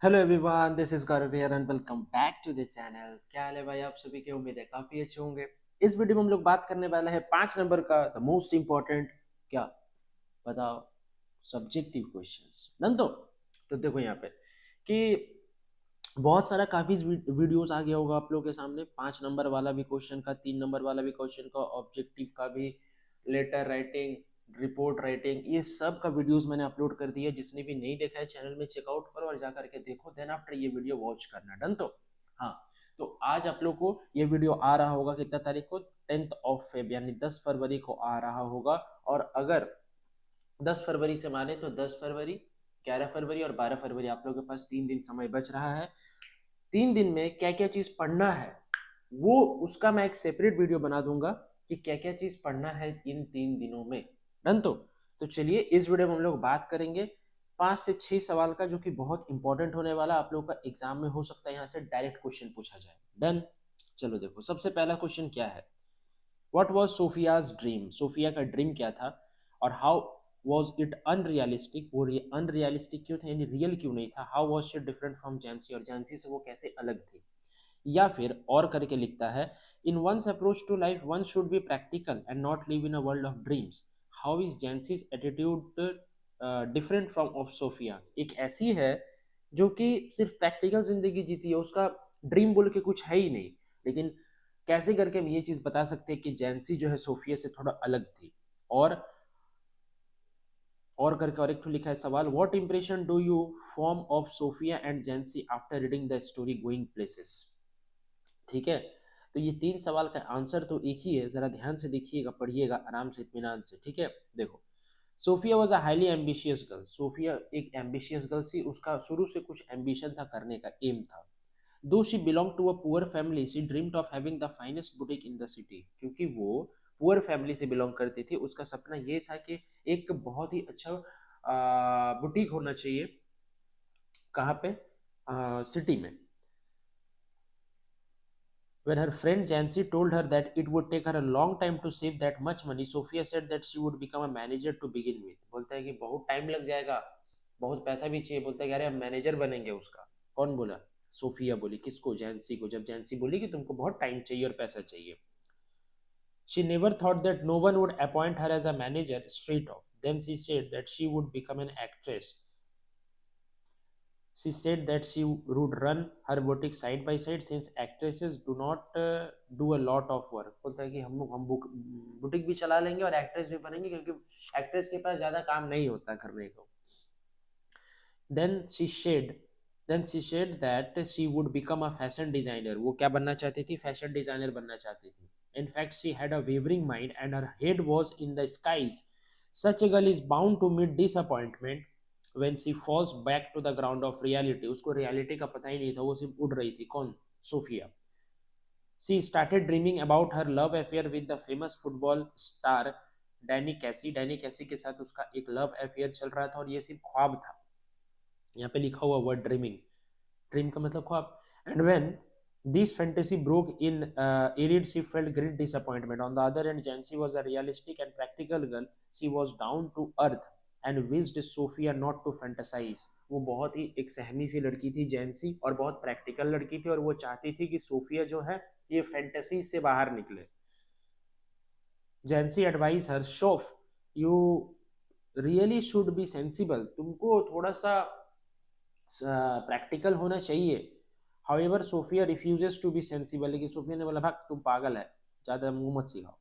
Hello everyone, this is Gaurav here and welcome back to the channel. क्या हाल है भाई? आप सभी की उम्मीद है काफी अच्छे होंगे। इस वीडियो में हम लोग बात करने वाले हैं 5 नंबर का द मोस्ट इंपॉर्टेंट क्या बताओ सब्जेक्टिव क्वेश्चंस डन। तो देखो यहाँ पे कि बहुत सारा काफी वीडियोस आ गया होगा आप लोगों के सामने। 5 नंबर वाला भी क्वेश्चन का, 3 नंबर वाला भी क्वेश्चन का, ऑब्जेक्टिव का भी, लेटर राइटिंग, रिपोर्ट राइटिंग, ये सब का वीडियोस मैंने अपलोड कर दिया। जिसने भी नहीं देखा है चैनल में चेकआउट करो और जा करके देखो, देन आफ्टर ये वीडियो वॉच करना डन। तो हाँ, तो आज आप लोग को ये वीडियो आ रहा होगा कितना तारीख को? 10 फेब यानी 10 फरवरी को आ रहा होगा। और अगर 10 फरवरी से माने तो 10 फरवरी, 11 फरवरी और 12 फरवरी आप लोगों के पास 3 दिन समय बच रहा है। 3 दिन में क्या क्या चीज पढ़ना है वो उसका मैं एक सेपरेट वीडियो बना दूंगा कि क्या क्या चीज पढ़ना है इन 3 दिनों में डन। तो चलिए इस वीडियो में हम लोग बात करेंगे 5 से 6 सवाल का, जो कि बहुत इंपॉर्टेंट होने वाला आप लोग का एग्जाम में हो सकता है यहाँ से डायरेक्ट क्वेश्चन पूछा जाए डन। चलो देखो, सबसे पहला क्वेश्चन क्या है? What was Sophia's dream? Sophia का ड्रीम क्या था? और हाउ वाज इट अनरियलिस्टिक? वो अनरियलिस्टिक क्यों था, यानी रियल क्यों नहीं था? How was she different from Jansie? और जैंसी से वो कैसे अलग थी? या फिर और करके लिखता है, in one's approach to life one should be practical and not live in a world of dreams. How is Jansie's attitude different from of Sophia? एक ऐसी है जो कि सिर्फ प्रैक्टिकल जिंदगी जीती है, उसका ड्रीम बोल के कुछ है ही नहीं। लेकिन कैसे करके हम ये चीज बता सकते हैं कि जैंसी जो है सोफिया से थोड़ा अलग थी। और और करके और एक तो लिखा है सवाल, what impression do you form of Sophia and Jansie after reading the story going places? ठीक है, तो ये 3 सवाल का आंसर तो एक ही है, जरा ध्यान से देखिएगा, पढ़िएगा आराम से इत्मीनान से। ठीक है, देखो, Sophia was a highly ambitious girl. Sophia एक एम्बिशियस गर्ल थी, उसका शुरू से कुछ एम्बिशन था, करने का एम था। Though she belong to a poor family she dreamed of having the finest boutique in the city. क्योंकि वो पुअर फैमिली से बिलोंग करती थी, उसका सपना ये था कि एक बहुत ही अच्छा बुटीक होना चाहिए। कहाँ पे? सिटी में। When her friend Jancy told her that it would take her a long time to save that much money, Sophia said that she would become a manager to begin with. बोलता है कि बहुत time लग जाएगा, बहुत पैसा भी चाहिए। बोलता है कि अरे हम मैनेजर बनेंगे उसका। कौन बोला? सोफिया बोली। किसको? जैंसी को। जब जैंसी बोली कि तुमको बहुत टाइम चाहिए और पैसा चाहिए। She never thought that no one would appoint her as a manager straight off. Then she said that she would become an actress. She said that she would run her boutique side by side since actresses do not do a lot of work. बोलता है कि हम boutique भी चला लेंगे और actress भी बनेंगे, क्योंकि एक्ट्रेस के पास ज्यादा काम नहीं होता करने को। then she said then she said that she would become a fashion designer. वो क्या बनना चाहती थी? फैशन डिजाइनर बनना चाहती थी। In fact, she had a wavering mind and her head was in the skies. Such a girl is bound to meet disappointment when she falls back to the ground of reality. उसको reality का पता ही नहीं था, वो सिर्फ उड़ रही थी। कौन? Sophia. She started dreaming about her love affair with the famous football star Danny कैसी। डैनी कैसी के साथ उसका एक लव अफेयर चल रहा था, और ये सिर्फ ख्वाब था। यहाँ पे लिखा हुआ वर्ड ड्रीमिंग, ड्रीम का मतलब ख्वाब। And when this fantasy broke in Irid, she felt great disappointment. On the other hand, Jancy was a realistic and practical girl. She was down to earth and wished Sophia not to fantasize. वो बहुत ही एक सहमी सी लड़की थी जैंसी, और बहुत practical लड़की थी, और वो चाहती थी कि सोफिया जो है ये फैंटेसी से बाहर निकले। Jansie advice her, Sophie you really should be sensible. तुमको थोड़ा सा प्रैक्टिकल होना चाहिए। However Sophia refuses to be sensible. लेकिन सोफिया ने बोला भाग, तुम पागल है, ज्यादा मुंह मत सिखाओ।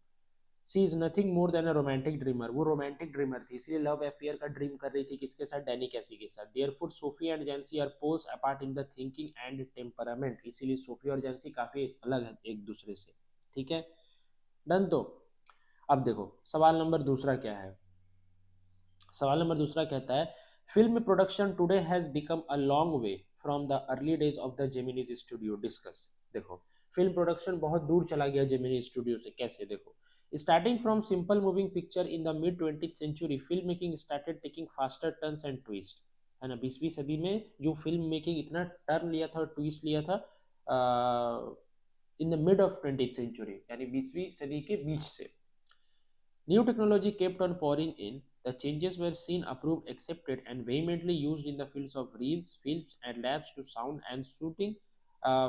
She is nothing more than a romantic dreamer. वो रोमांटिक ड्रीमर थी, इसलिए लव अफेयर का ड्रीम कर रही थी। किसके साथ? डैनी कैसी के साथ। Therefore Sophia and Jansie are poles apart in the thinking and temperament. इसीलिए सोफिया और जेंसी काफी अलग है एक दूसरे से। ठीक है, डन। तो अब देखो सवाल नंबर दूसरा क्या है। सवाल नंबर दूसरा कहता है, film production today has become a long way from the early days of the Geminis studio, discuss. देखो, फिल्म प्रोडक्शन बहुत दूर चला गया जेमिनी स्टूडियो से। कैसे? देखो, starting from simple moving picture in the mid 20th century, film making started taking faster turns and twist. है ना, 20वीं सदी में जो फिल्म मेकिंग इतना टर्न लिया था और ट्विस्ट लिया था in the mid of 20th century, यानी 20वीं सदी के बीच से। New technology kept on pouring in. The changes were seen, approved, accepted, and vehemently used in the fields of reels, films, and labs to sound and shooting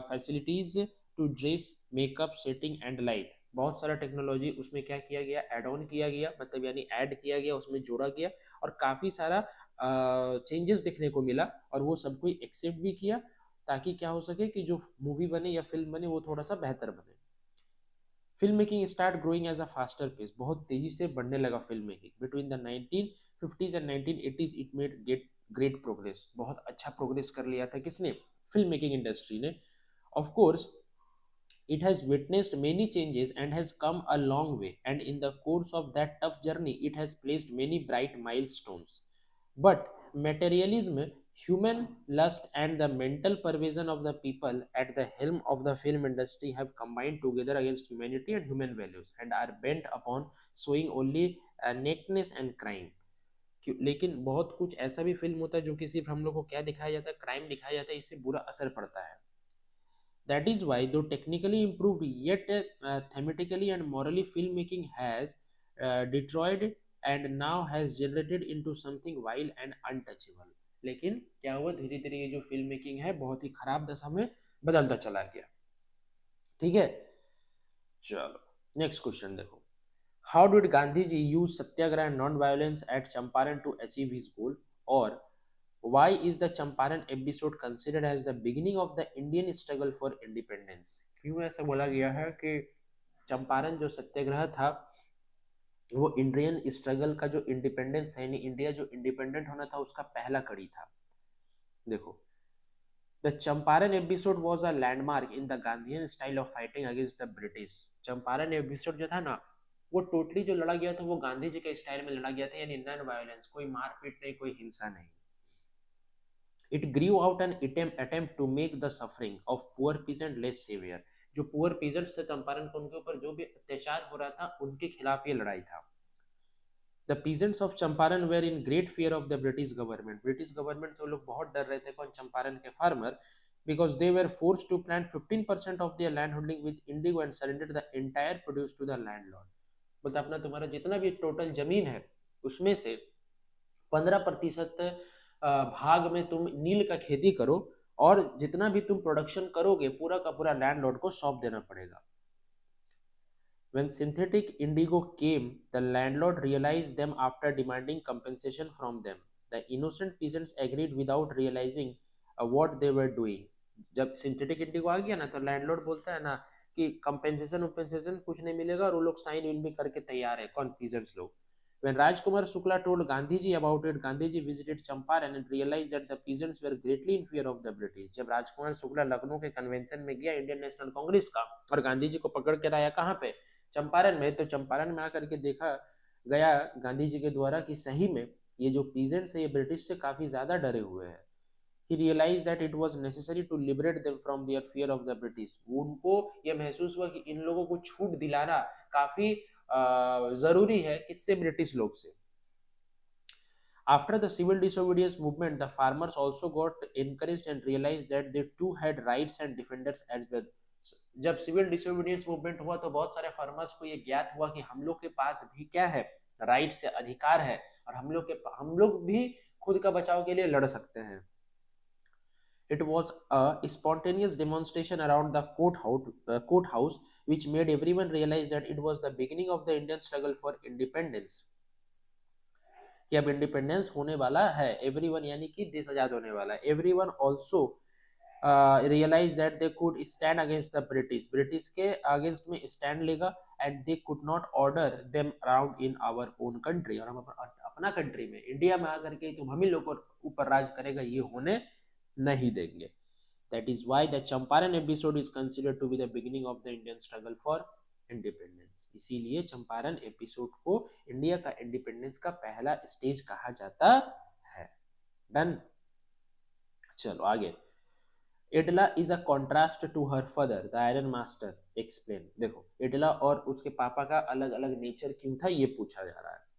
facilities to dress, makeup, setting, and light. बहुत सारा technology उसमें क्या किया गया, add on किया गया, मतलब यानी ऐड किया गया, उसमें जोड़ा गया और काफ़ी सारा चेंजेस देखने को मिला और वो सब कोई एक्सेप्ट भी किया ताकि क्या हो सके कि जो मूवी बने या फिल्म बने वो थोड़ा सा बेहतर बने. Film making start growing as a faster pace, बहुत तेजी से बढ़ने लगा film making. Between the 1950s and 1980s it made get great progress, बहुत अच्छा प्रोग्रेस कर लिया था किसने, फिल्म मेकिंग इंडस्ट्री ने. Of course it has witnessed many changes and has come a long way, and in the course of that tough journey it has placed many bright milestones. But materialism, human lust, and the mental perversion of the people at the helm of the film industry have combined together against humanity and human values and are bent upon showing only nakedness and crime. लेकिन बहुत कुछ ऐसा भी film होता है जो कि सिर्फ हम लोग को क्या दिखाया जाता है, क्राइम दिखाया जाता है, इससे बुरा असर पड़ता है. That is why, though technically improved, yet thematically and morally, filmmaking has deteriorated and now has generated into something vile and untouchable. लेकिन क्या हुआ, धीरे धीरे ये जो फिल्म मेकिंग है बहुत ही खराब दशा में बदलता चला गया. ठीक है, चलो नेक्स्ट क्वेश्चन देखो. How did Gandhiji use satyagraha and non-violence at Champaran to achieve his goal? Or why is the Champaran episode considered as the beginning of the Indian struggle for independence? क्यों ऐसा बोला गया है कि चंपारण जो सत्याग्रह था वो इंडियन स्ट्रगल का जो इंडिपेंडेंस है, यानी इंडिया जो इंडिपेंडेंट होना था उसका पहला कड़ी था. देखो, the Champaran episode was a landmark in the Gandhian style of fighting against the British. Champaran episode जो था ना वो टोटली जो लड़ा गया था वो गांधी जी के स्टाइल में लड़ा गया था, यानी नॉन वायलेंस, कोई मारपीट नहीं, कोई हिंसा नहीं. It grew out an attempt to make the suffering of poor peasant less severe. जो पुअर पीजेंट्स थे चंपारण को, उनके ऊपर जो भी अत्याचार हो रहा था उनके खिलाफ ये लड़ाई था. The peasants of Champaran were in great fear of the British government. British government से वो लोग बहुत डर रहे थे, कौन, चंपारण के farmer, because they were forced to plant 15% of their land holding with indigo and surrender the entire produce to the landlord. बोलते अपना तुम्हारा जितना भी टोटल जमीन है उसमें से 15% भाग में तुम नील का खेती करो और जितना भी तुम प्रोडक्शन करोगे पूरा का पूरा लैंडलॉर्ड को सौंप देना पड़ेगा. When synthetic indigo came, the landlord realized them after demanding compensation from them. The innocent peasants agreed without realizing what they were doing. जब सिंथेटिक इंडिगो आ गया ना तो लैंडलॉर्ड बोलता है ना कि कंपेंसेशन कंपेंसेशन कुछ नहीं मिलेगा और वो लोग साइन इन भी करके तैयार है, कौन, पीजेंट्स लोग. When Rajkumar Shukla told Gandhiji about it, Gandhiji visited Champaran and realized that the peasants were greatly in fear of the British. जब राजकुमार शुक्ला लखनऊ के कन्वेंशन में गया इंडियन नेशनल कांग्रेस का और गांधी जी को पकड़ के लाया कहाँ पे, चंपारण में, तो चंपारण में आकर के देखा गया गांधी जी के द्वारा कि सही में ये जो पीजेंट्स है ये ब्रिटिश से काफी ज्यादा डरे हुए हैं. He realized that it was necessary to liberate them from their fear of the British. उनको ये महसूस हुआ कि इन लोगों को छूट दिलाना काफी जरूरी है किससे, ब्रिटिश लोग से. After the civil disobedience movement, the farmers also got encouraged and realized that they too had rights and defenders as well. जब सिविल डिसोबीडियंस मूवमेंट हुआ तो बहुत सारे फार्मर्स को ये ज्ञात हुआ कि हम लोग के पास भी क्या है, राइट्स है, अधिकार है, और हम लोग भी खुद का बचाव के लिए लड़ सकते हैं. It was a spontaneous demonstration around the courthouse, which made everyone realize that it was the beginning of the Indian struggle for independence. कि अब इंडिपेंडेंस होने वाला है. एवरीवन यानी कि देश आजाद होने वाला है. Everyone also realize that they could stand against the British. British के अगेंस्ट में स्टैंड लेगा and they could not order them around in our own country. और हम अपना कंट्री में इंडिया में आकर के तुम हम ही लोग ऊपर राज करेगा ये होने नहीं देंगे. That is why the Champaran episode is considered to be the beginning of the Indian struggle for independence. इसीलिए चंपारण एपिसोड को इंडिया का इंडिपेंडेंस का पहला स्टेज कहा जाता है. डन, चलो आगे. Edla is a contrast to her father the iron master. Explain. देखो, एडला और उसके पापा का अलग अलग नेचर क्यों था ये पूछा जा रहा है.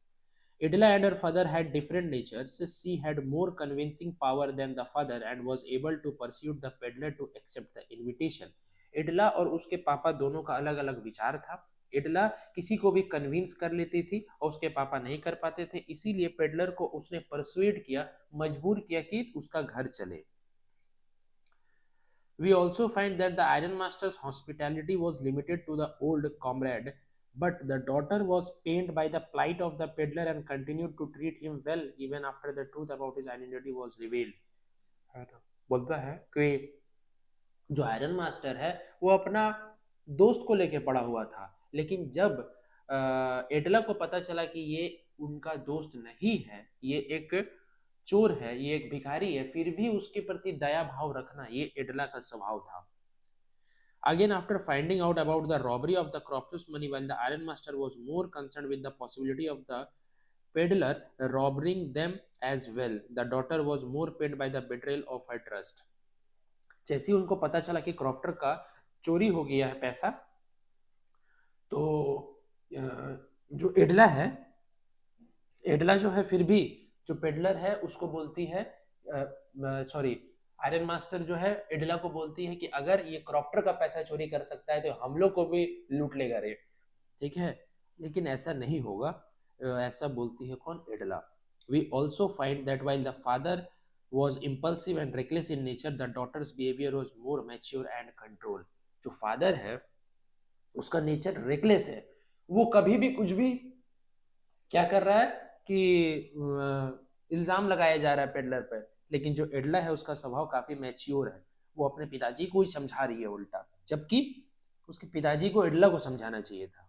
Idla and her father had different natures. She had more convincing power than the father and was able to persuade the peddler to accept the invitation. Idla और उसके पापा दोनों का अलग अलग विचार था. एडला किसी को भी कन्विंस कर लेती थी और उसके पापा नहीं कर पाते थे, इसीलिए पेडलर को उसने परसुएड किया, मजबूर किया कि उसका घर चले। We also find that the Iron Master's hospitality was limited to the old comrade, but the daughter was pained by the plight of the peddler and continued to treat him well even after the truth about his identity was revealed. बोलता है कि जो iron master है वो अपना दोस्त को लेके पड़ा हुआ था, लेकिन जब एडला को पता चला कि ये उनका दोस्त नहीं है, ये एक चोर है, ये एक भिखारी है, फिर भी उसके प्रति दया भाव रखना ये एडला का स्वभाव था। Again, after finding out about the robbery of the Cropsus money, while the Iron Master was more concerned with the possibility of the peddler robbing them as well, the daughter was more pained by the betrayal of her trust. जैसे ही उनको पता चला कि crofter का चोरी हो गया है पैसा, तो जो एडला है, एडला जो है फिर भी जो पेडलर है उसको बोलती है, सॉरी, आयरन मास्टर जो है एडला को बोलती है कि अगर ये क्रॉफ्टर का पैसा चोरी कर सकता है तो हम लोग को भी लूट लेगा रे, ठीक है, लेकिन ऐसा नहीं होगा, ऐसा बोलती है कौन, Edla. We also find that while the father was impulsive and reckless in nature, the daughter's behavior was more mature and controlled. जो फादर है उसका नेचर रेकलेस है, वो कभी भी कुछ भी क्या कर रहा है कि इल्जाम लगाया जा रहा है पेडलर पे, लेकिन जो एडला है उसका स्वभाव काफी मैच्योर है, वो अपने पिताजी को ही समझा रही है उल्टा, जबकि उसके पिताजी को एडला को समझाना चाहिए था।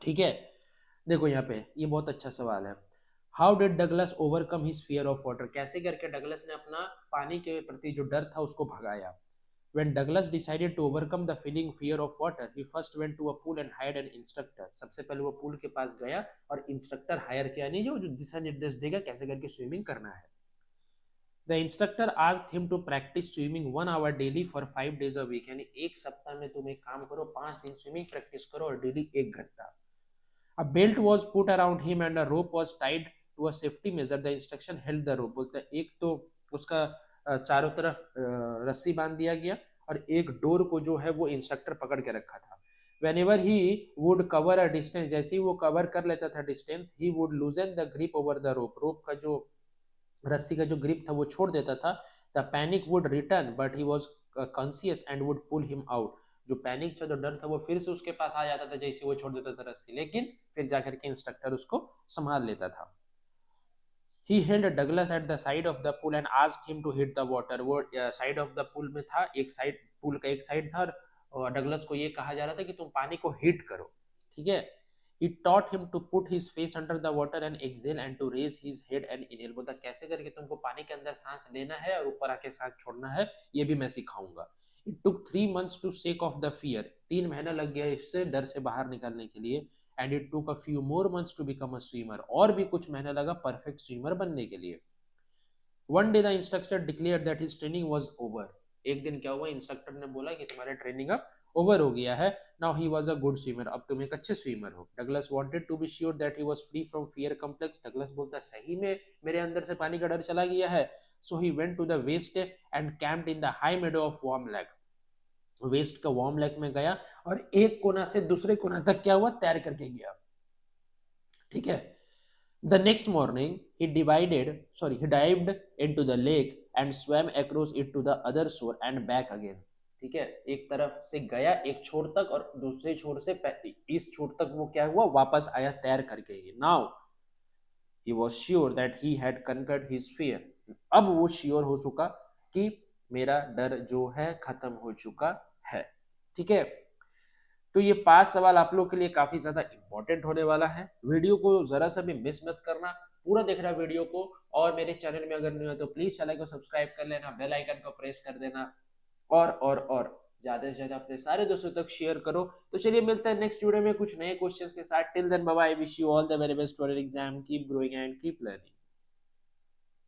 ठीक है, देखो यहाँ पे ये बहुत अच्छा सवाल है। How did Douglas overcome his fear of water, कैसे करके डगलस ने अपना पानी के प्रति जो डर था उसको भगाया। When Douglas decided to overcome the feeling fear of water, he first went to a pool and hired an instructor. सबसे पहले वो पूल के पास गया और इंस्ट्रक्टर हायर किया, नहीं जो दिशा निर्देश देगा कैसे करके स्विमिंग करना है। The instructor asked him to practice swimming 1 hour daily for 5 days a week, यानी एक सप्ताह में तुम एक काम करो, 5 दिन स्विमिंग प्रैक्टिस करो और डेली 1 घंटा। A belt was put around him and a rope was tied to a safety measure. The instruction held the rope. बोलता है एक तो उसका चारों तरफ रस्सी बांध दिया गया और एक डोर को जो है वो इंस्ट्रक्टर पकड़ के रखा था। Whenever he would cover a distance, जैसे ही वो कवर कर लेता था distance, he would loosen the grip over the rope. रोप का जो रस्सी का जो ग्रिप था वो छोड़ देता था। The panic would return, but he was conscious and would pull him out. जो पैनिक था, जो डर था, वो फिर से उसके पास आ जाता था जैसे वो छोड़ देता था रस्सी, लेकिन फिर जाकर के इंस्ट्रक्टर उसको संभाल लेता था। He held Douglas at the side of the pool and asked him to hit the water. वो साइड ऑफ द पूल में था, एक साइड पूल का एक साइड था और डगलस को ये कहा जा रहा था कि तुम पानी को हिट करो, ठीक है। He taught him to put his face under the water and exhale and to raise his head and inhale. बोलता कैसे करके तुमको पानी के अंदर सांस लेना है और ऊपर आके सांस छोड़ना है, ये भी मैं सिखाऊंगा। It took 3 months to shake off the fear. 3 महीना लग गया इससे डर से बाहर निकलने के लिए। And it took a few more months to become a swimmer. और भी कुछ महीना लगा परफेक्ट स्विमर बनने के लिए। One day the instructor declared that his training was over. एक दिन क्या हुआ, इंस्ट्रक्टर ने बोला कि तुम्हारा ट्रेनिंग अब ओवर हो गया है। Now he was a good swimmer. अब तुम एक अच्छे स्विमर हो। Douglas wanted to be sure that he was free from fear complex. Douglas बोलता सही में मेरे अंदर से पानी का डर चला गया है। So he went to the waist and camped in the high meadow of Warm Lake. West का वार्म लेक में गया और एक कोना से दूसरे कोना तक क्या हुआ, तैर करके गया, ठीक है। The next morning he dived into the lake and swam across it to the other shore and back again. ठीक है, एक तरफ से गया एक छोर तक और दूसरे छोर से इस छोर तक वो क्या हुआ, वापस आया तैर करके। Now he was sure that he had conquered his fear. अब वो श्योर हो चुका कि मेरा डर जो है खत्म हो चुका है, ठीक है। तो ये 5 सवाल आप लोग के लिए काफी ज्यादा इंपॉर्टेंट होने वाला है। वीडियो को जरा सा भी मिस मत करना, पूरा देखना वीडियो को, और मेरे चैनल में अगर नहीं हो तो प्लीज चैनल को सब्सक्राइब कर लेना, बेल आइकन को प्रेस कर देना और ज्यादा से ज्यादा अपने सारे दोस्तों तक शेयर करो। तो चलिए मिलते हैं नेक्स्ट वीडियो में कुछ नए क्वेश्चंस के साथ। Till then bye bye, wish you all the very best for your exam, keep growing and keep learning.